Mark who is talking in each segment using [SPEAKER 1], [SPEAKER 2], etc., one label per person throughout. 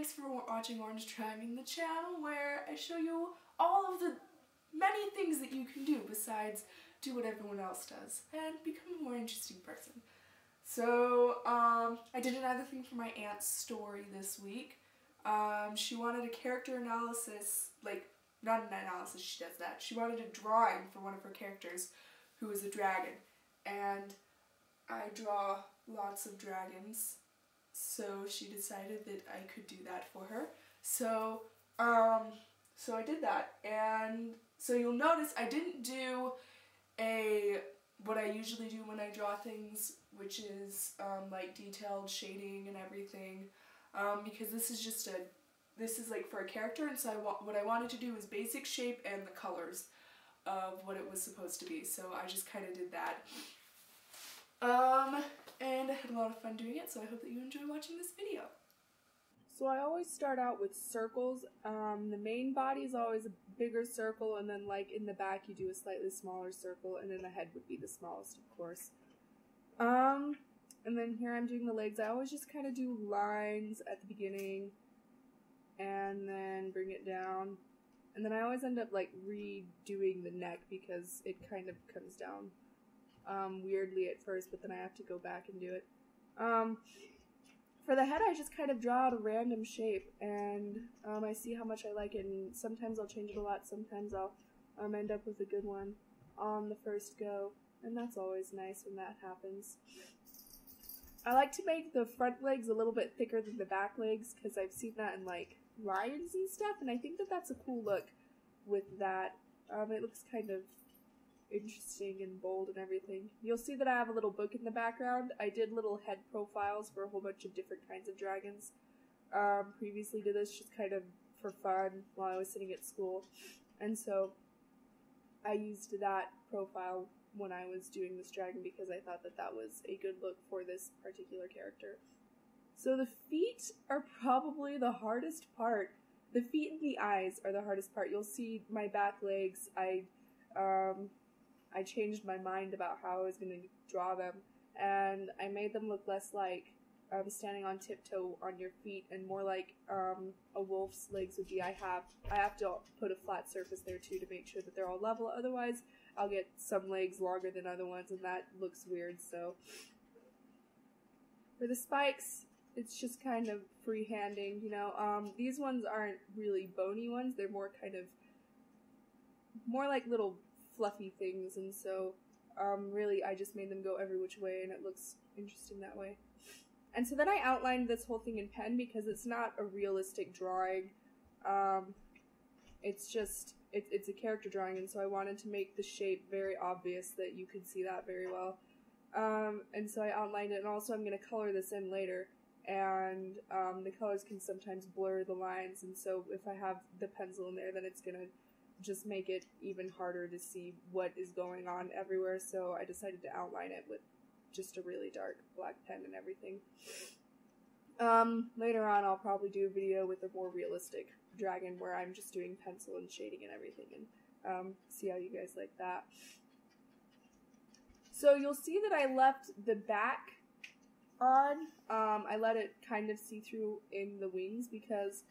[SPEAKER 1] thanks for watching Orange Dragon, the channel where I show you all of the many things that you can do besides do what everyone else does and become a more interesting person. So, I did another thing for my aunt's story this week. She wanted a character analysis, like, not an analysis, she does that. She wanted a drawing for one of her characters who is a dragon. And I draw lots of dragons, so she decided that I could do that for her. So I did that, and so you'll notice I didn't do what I usually do when I draw things, which is like detailed shading and everything, because this is like for a character, and so what I wanted to do was basic shape and the colors of what it was supposed to be. So I just kind of did that. And I had a lot of fun doing it, so I hope that you enjoy watching this video. So I always start out with circles. The main body is always a bigger circle, and then like in the back you do a slightly smaller circle, and then the head would be the smallest, of course. And then here I'm doing the legs. I always just kind of do lines at the beginning, and then bring it down. And then I always end up like redoing the neck because it kind of comes down weirdly at first, but then I have to go back and do it. For the head, I just kind of draw out a random shape, and I see how much I like it, and sometimes I'll change it a lot, sometimes I'll end up with a good one on the first go, and that's always nice when that happens. I like to make the front legs a little bit thicker than the back legs, because I've seen that in like lions and stuff, and I think that that's a cool look with that. It looks kind of interesting and bold and everything. You'll see that I have a little book in the background. I did little head profiles for a whole bunch of different kinds of dragons. Previously did this just kind of for fun while I was sitting at school. And so I used that profile when I was doing this dragon because I thought that that was a good look for this particular character. So the feet are probably the hardest part. The feet and the eyes are the hardest part. You'll see my back legs. I changed my mind about how I was going to draw them, and I made them look less like standing on tiptoe on your feet and more like a wolf's legs would be. I have to put a flat surface there too to make sure that they're all level, otherwise I'll get some legs longer than other ones and that looks weird. So for the spikes, it's just kind of freehanding, you know. These ones aren't really bony ones, they're more kind of more like little fluffy things, and so really I just made them go every which way, and it looks interesting that way. And so then I outlined this whole thing in pen because it's not a realistic drawing. It's just it's a character drawing, and so I wanted to make the shape very obvious that you could see that very well. And so I outlined it, and also I'm going to color this in later, and the colors can sometimes blur the lines, and so if I have the pencil in there, then it's going to just make it even harder to see what is going on everywhere, so I decided to outline it with just a really dark black pen and everything. Later on I'll probably do a video with a more realistic dragon where I'm just doing pencil and shading and everything, and see how you guys like that. So you'll see that I left the back on. I let it kind of see through in the wings because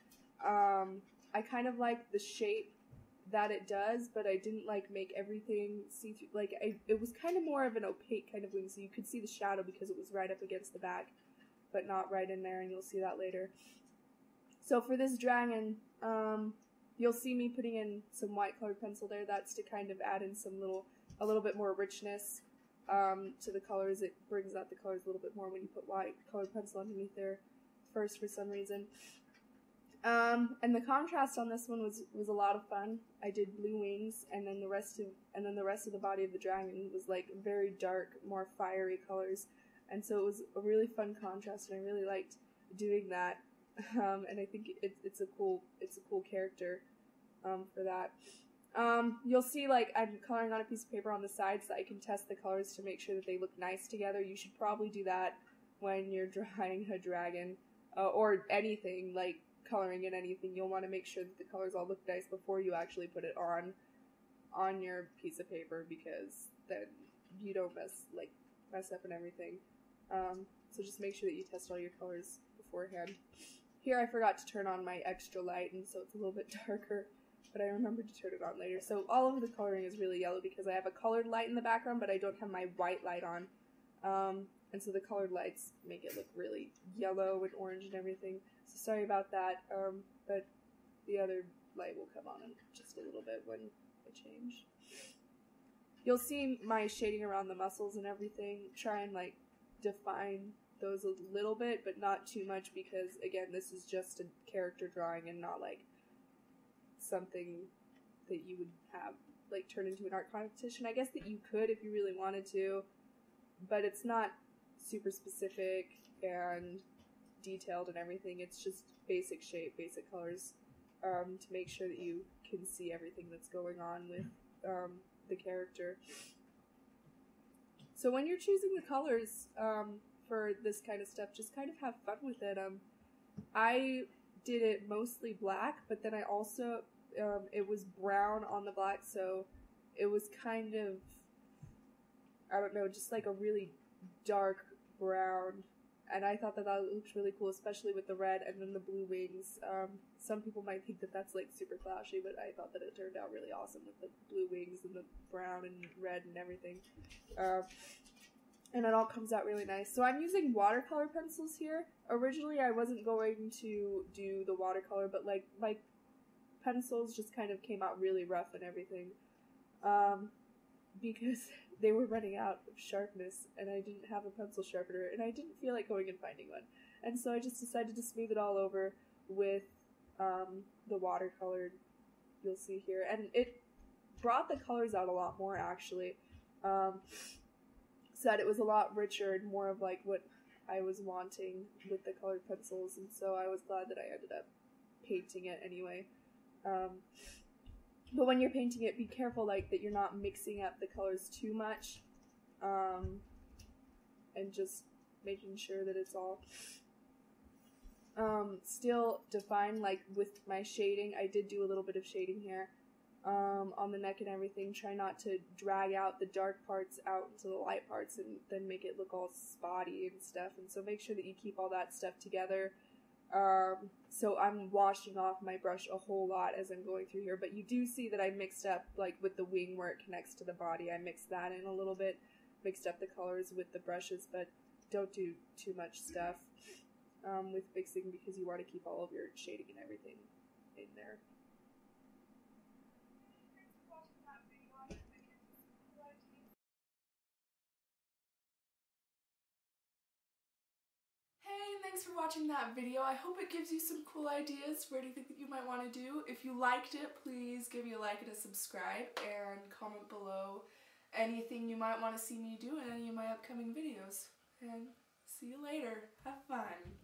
[SPEAKER 1] I kind of like the shape that it does, but I didn't like make everything see through. Like it was kind of more of an opaque kind of wing, so you could see the shadow because it was right up against the back, but not right in there, and you'll see that later. So for this dragon, you'll see me putting in some white colored pencil there. That's to kind of add in a little bit more richness to the colors. It brings out the colors a little bit more when you put white colored pencil underneath there first for some reason. And the contrast on this one was a lot of fun. I did blue wings, and then the rest of the body of the dragon was like very dark, more fiery colors, and so it was a really fun contrast, and I really liked doing that. And I think it's a cool character for that. You'll see like I'm coloring on a piece of paper on the side so that I can test the colors to make sure that they look nice together. You should probably do that when you're drawing a dragon or anything like coloring in anything. You'll want to make sure that the colors all look nice before you actually put it on your piece of paper, because then you don't mess up and everything. So just make sure that you test all your colors beforehand. Here I forgot to turn on my extra light, and so it's a little bit darker, but I remembered to turn it on later. So all of the coloring is really yellow because I have a colored light in the background, but I don't have my white light on. And so the colored lights make it look really yellow and orange and everything. So sorry about that, but the other light will come on in just a little bit when I change. You'll see my shading around the muscles and everything. Try and like define those a little bit, but not too much because, again, this is just a character drawing and not like something that you would have like turn into an art competition. I guess that you could if you really wanted to, but it's not super specific and detailed and everything. It's just basic shape, basic colors, to make sure that you can see everything that's going on with the character. So when you're choosing the colors for this kind of stuff, just kind of have fun with it. I did it mostly black, but then I also, it was brown on the black, so it was kind of, I don't know, just like a really dark brown, and I thought that that looked really cool, especially with the red and then the blue wings. Some people might think that that's like super clashy, but I thought that it turned out really awesome with the blue wings and the brown and red and everything. And it all comes out really nice. So I'm using watercolor pencils here. Originally I wasn't going to do the watercolor, but like my pencils just kind of came out really rough and everything. Because they were running out of sharpness and I didn't have a pencil sharpener and I didn't feel like going and finding one. And so I just decided to smooth it all over with the watercolored, you'll see here. And it brought the colors out a lot more, actually. So that it was a lot richer and more of like what I was wanting with the colored pencils, and so I was glad that I ended up painting it anyway. But when you're painting it, be careful like that you're not mixing up the colors too much, and just making sure that it's all still defined. Like with my shading, I did do a little bit of shading here on the neck and everything. Try not to drag out the dark parts out into the light parts and then make it look all spotty and stuff, and so make sure that you keep all that stuff together. So I'm washing off my brush a whole lot as I'm going through here, but you do see that I mixed up, like with the wing where it connects to the body, I mixed that in a little bit, mixed up the colors with the brushes, but don't do too much stuff with mixing because you want to keep all of your shading and everything in there. Thanks for watching that video. I hope it gives you some cool ideas for anything that you might want to do. If you liked it, please give me a like and a subscribe, and comment below anything you might want to see me do in any of my upcoming videos. And see you later. Have fun.